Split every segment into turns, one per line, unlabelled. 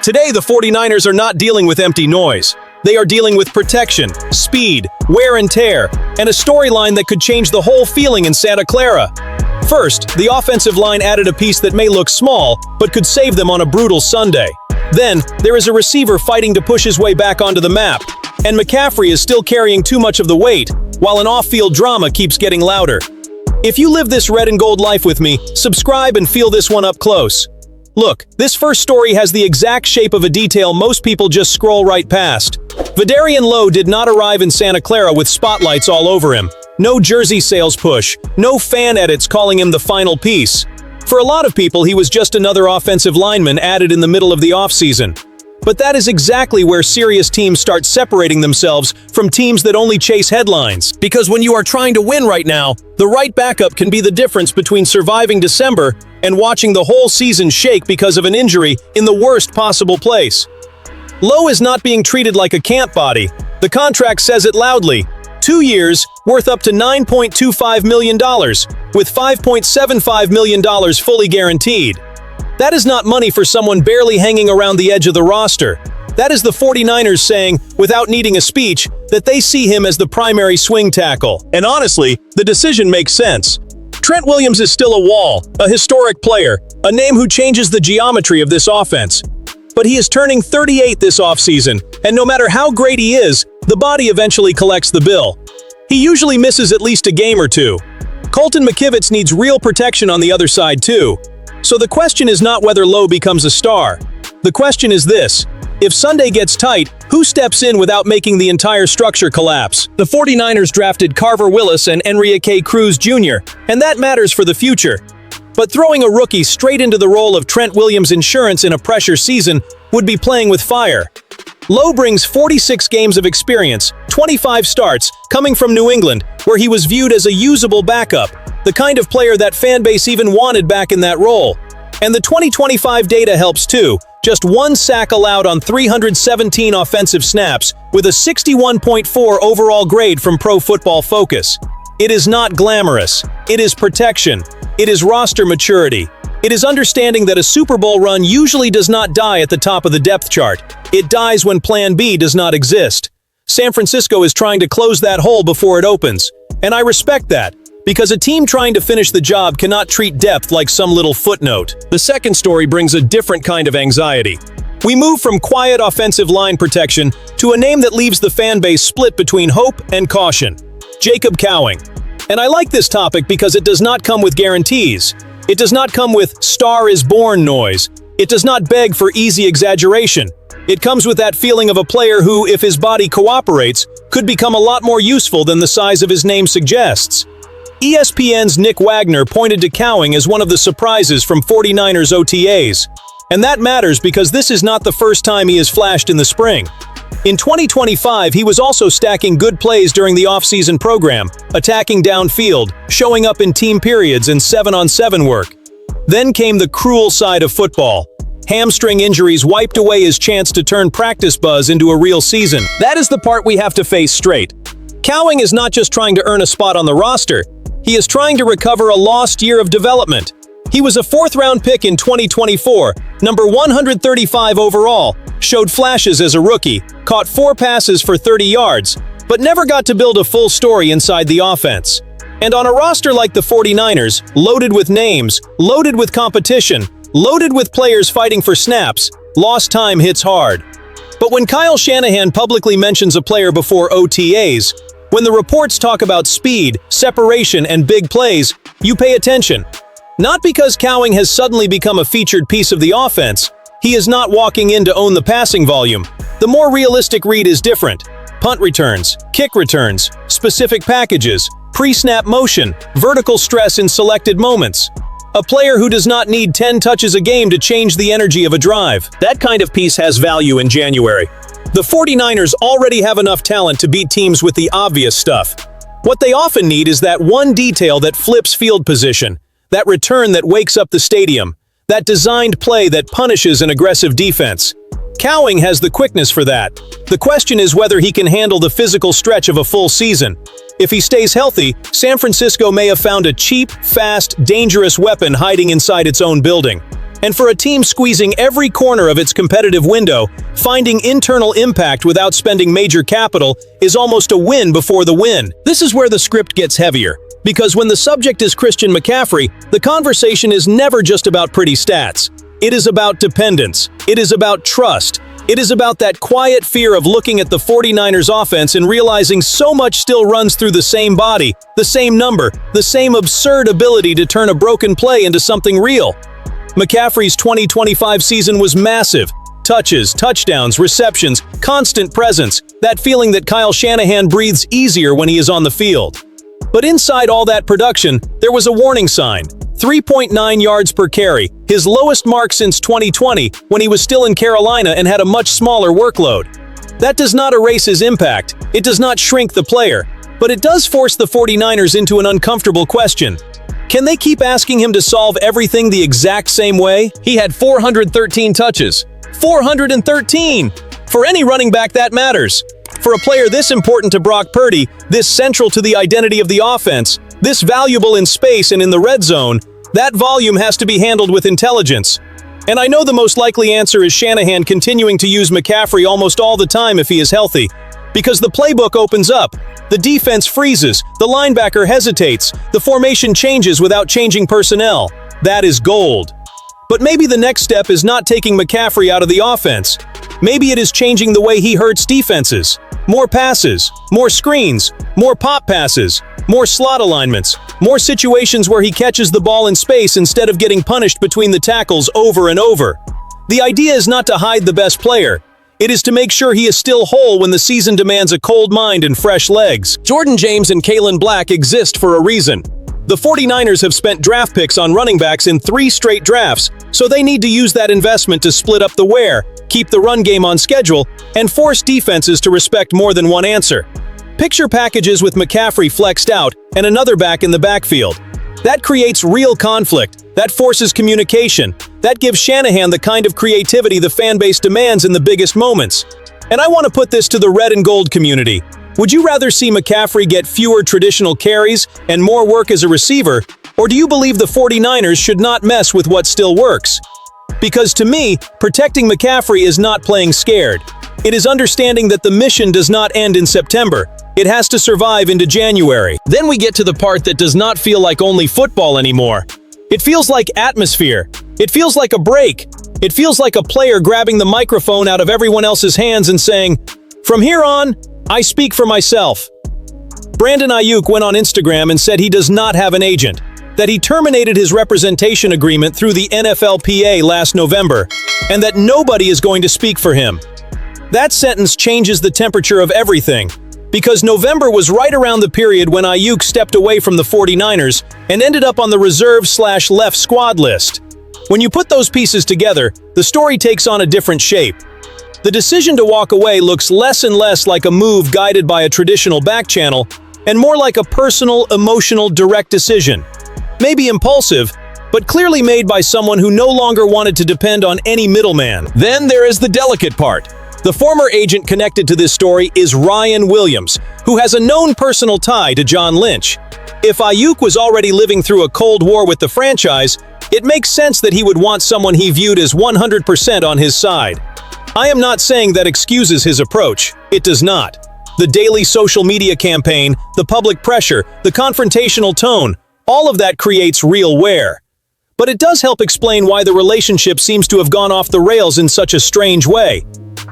Today, the 49ers are not dealing with empty noise. They are dealing with protection, speed, wear and tear, and a storyline that could change the whole feeling in Santa Clara. First, the offensive line added a piece that may look small, but could save them on a brutal Sunday. Then, there is a receiver fighting to push his way back onto the map, and McCaffrey is still carrying too much of the weight, while an off-field drama keeps getting louder. If you live this red and gold life with me, subscribe and feel this one up close. Look, this first story has the exact shape of a detail most people just scroll right past. Vederian Lowe did not arrive in Santa Clara with spotlights all over him. No jersey sales push, no fan edits calling him the final piece. For a lot of people, he was just another offensive lineman added in the middle of the offseason. But that is exactly where serious teams start separating themselves from teams that only chase headlines. Because when you are trying to win right now, the right backup can be the difference between surviving December and watching the whole season shake because of an injury in the worst possible place. Lowe is not being treated like a camp body. The contract says it loudly. 2 years, worth up to $9.25 million, with $5.75 million fully guaranteed. That is not money for someone barely hanging around the edge of the roster. That is the 49ers saying, without needing a speech, that they see him as the primary swing tackle. And honestly, the decision makes sense. Trent Williams is still a wall, a historic player, a name who changes the geometry of this offense. But he is turning 38 this offseason, and no matter how great he is, the body eventually collects the bill. He usually misses at least a game or two. Colton McKivitz needs real protection on the other side too. So the question is not whether Lowe becomes a star. The question is this: if Sunday gets tight, who steps in without making the entire structure collapse? The 49ers drafted Carver Willis and Enrique Cruz Jr., and that matters for the future. But throwing a rookie straight into the role of Trent Williams' insurance in a pressure season would be playing with fire. Lowe brings 46 games of experience, 25 starts, coming from New England, where he was viewed as a usable backup, the kind of player that fanbase even wanted back in that role. And the 2025 data helps too. Just 1 sack allowed on 317 offensive snaps, with a 61.4 overall grade from Pro Football Focus. It is not glamorous. It is protection. It is roster maturity. It is understanding that a Super Bowl run usually does not die at the top of the depth chart. It dies when Plan B does not exist. San Francisco is trying to close that hole before it opens. And I respect that, because a team trying to finish the job cannot treat depth like some little footnote. The second story brings a different kind of anxiety. We move from quiet offensive line protection to a name that leaves the fan base split between hope and caution. Jacob Cowing. And I like this topic because it does not come with guarantees. It does not come with "star is born" noise. It does not beg for easy exaggeration. It comes with that feeling of a player who, if his body cooperates, could become a lot more useful than the size of his name suggests. ESPN's Nick Wagner pointed to Cowing as one of the surprises from 49ers OTAs. And that matters because this is not the first time he has flashed in the spring. In 2025, he was also stacking good plays during the offseason program, attacking downfield, showing up in team periods and 7-on-7 work. Then came the cruel side of football. Hamstring injuries wiped away his chance to turn practice buzz into a real season. That is the part we have to face straight. Cowing is not just trying to earn a spot on the roster. He is trying to recover a lost year of development. He was a 4th-round pick in 2024, number 135 overall, showed flashes as a rookie, caught 4 passes for 30 yards, but never got to build a full story inside the offense. And on a roster like the 49ers, loaded with names, loaded with competition, loaded with players fighting for snaps, lost time hits hard. But when Kyle Shanahan publicly mentions a player before OTAs, when the reports talk about speed, separation, and big plays, you pay attention. Not because Cowing has suddenly become a featured piece of the offense. He is not walking in to own the passing volume. The more realistic read is different. Punt returns, kick returns, specific packages, pre-snap motion, vertical stress in selected moments. A player who does not need 10 touches a game to change the energy of a drive. That kind of piece has value in January. The 49ers already have enough talent to beat teams with the obvious stuff. What they often need is that one detail that flips field position, that return that wakes up the stadium, that designed play that punishes an aggressive defense. Cowing has the quickness for that. The question is whether he can handle the physical stretch of a full season. If he stays healthy, San Francisco may have found a cheap, fast, dangerous weapon hiding inside its own building. And for a team squeezing every corner of its competitive window, finding internal impact without spending major capital is almost a win before the win. This is where the script gets heavier, because when the subject is Christian McCaffrey, the conversation is never just about pretty stats. It is about dependence. It is about trust. It is about that quiet fear of looking at the 49ers offense and realizing so much still runs through the same body, the same number, the same absurd ability to turn a broken play into something real. McCaffrey's 2025 season was massive. Touches, touchdowns, receptions, constant presence, that feeling that Kyle Shanahan breathes easier when he is on the field. But inside all that production, there was a warning sign. 3.9 yards per carry, his lowest mark since 2020, when he was still in Carolina and had a much smaller workload. That does not erase his impact, it does not shrink the player, but it does force the 49ers into an uncomfortable question. Can they keep asking him to solve everything the exact same way? He had 413 touches. 413! For any running back, that matters. For a player this important to Brock Purdy, this central to the identity of the offense, this valuable in space and in the red zone, that volume has to be handled with intelligence. And I know the most likely answer is Shanahan continuing to use McCaffrey almost all the time if he is healthy. Because the playbook opens up, the defense freezes, the linebacker hesitates, the formation changes without changing personnel. That is gold. But maybe the next step is not taking McCaffrey out of the offense. Maybe it is changing the way he hurts defenses. More passes, more screens, more pop passes, more slot alignments, more situations where he catches the ball in space instead of getting punished between the tackles over and over. The idea is not to hide the best player. It is to make sure he is still whole when the season demands a cold mind and fresh legs. Jordan James and Kalen Black exist for a reason. The 49ers have spent draft picks on running backs in 3 straight drafts, so they need to use that investment to split up the wear, keep the run game on schedule, and force defenses to respect more than one answer. Picture packages with McCaffrey flexed out and another back in the backfield. That creates real conflict, that forces communication, that gives Shanahan the kind of creativity the fan base demands in the biggest moments. And I want to put this to the red and gold community. Would you rather see McCaffrey get fewer traditional carries and more work as a receiver, or do you believe the 49ers should not mess with what still works? Because to me, protecting McCaffrey is not playing scared. It is understanding that the mission does not end in September. It has to survive into January. Then we get to the part that does not feel like only football anymore. It feels like atmosphere. It feels like a break. It feels like a player grabbing the microphone out of everyone else's hands and saying, "From here on, I speak for myself." Brandon Aiyuk went on Instagram and said he does not have an agent, that he terminated his representation agreement through the NFLPA last November, and that nobody is going to speak for him. That sentence changes the temperature of everything, because November was right around the period when Aiyuk stepped away from the 49ers and ended up on the reserve/left squad list. When you put those pieces together, the story takes on a different shape. The decision to walk away looks less and less like a move guided by a traditional back channel and more like a personal, emotional, direct decision. Maybe impulsive, but clearly made by someone who no longer wanted to depend on any middleman. Then there is the delicate part. The former agent connected to this story is Ryan Williams, who has a known personal tie to John Lynch. If Aiyuk was already living through a cold war with the franchise, it makes sense that he would want someone he viewed as 100% on his side. I am not saying that excuses his approach. It does not. The daily social media campaign, the public pressure, the confrontational tone, all of that creates real wear. But it does help explain why the relationship seems to have gone off the rails in such a strange way.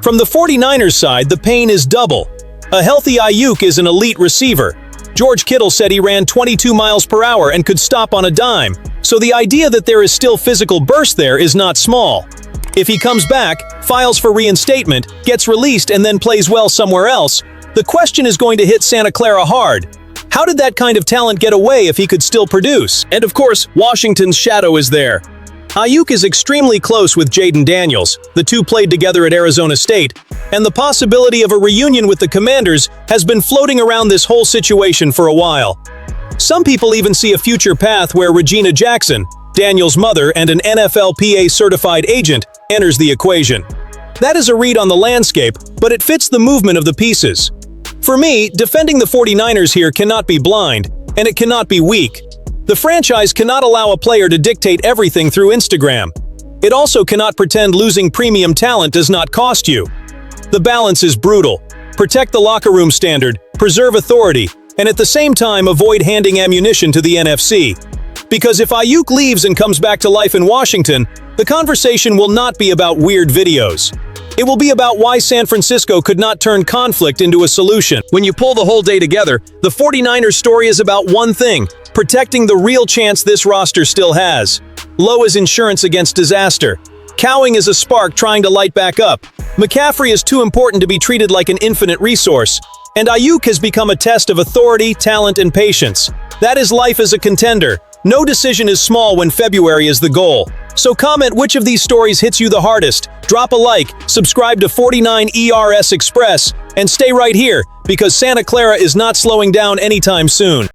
From the 49ers side, the pain is double. A healthy Aiyuk is an elite receiver. George Kittle said he ran 22 miles per hour and could stop on a dime, so the idea that there is still physical burst there is not small. If he comes back, files for reinstatement, gets released and then plays well somewhere else, the question is going to hit Santa Clara hard. How did that kind of talent get away if he could still produce? And of course, Washington's shadow is there. Aiyuk is extremely close with Jaden Daniels. The two played together at Arizona State, and the possibility of a reunion with the Commanders has been floating around this whole situation for a while. Some people even see a future path where Regina Jackson, Daniels' mother and an NFLPA-certified agent, enters the equation. That is a read on the landscape, but it fits the movement of the pieces. For me, defending the 49ers here cannot be blind, and it cannot be weak. The franchise cannot allow a player to dictate everything through Instagram. it also cannot pretend losing premium talent does not cost you. The balance is brutal. Protect the locker room standard, preserve authority, and at the same time avoid handing ammunition to the NFC. Because if Aiyuk leaves and comes back to life in Washington, the conversation will not be about weird videos. It will be about why San Francisco could not turn conflict into a solution. When you pull the whole day together, the 49ers story is about one thing: protecting the real chance this roster still has. Lowe is insurance against disaster. Cowing is a spark trying to light back up. McCaffrey is too important to be treated like an infinite resource. And Aiyuk has become a test of authority, talent, and patience. That is life as a contender. No decision is small when February is the goal. So comment which of these stories hits you the hardest, drop a like, subscribe to 49ers Express, and stay right here, because Santa Clara is not slowing down anytime soon.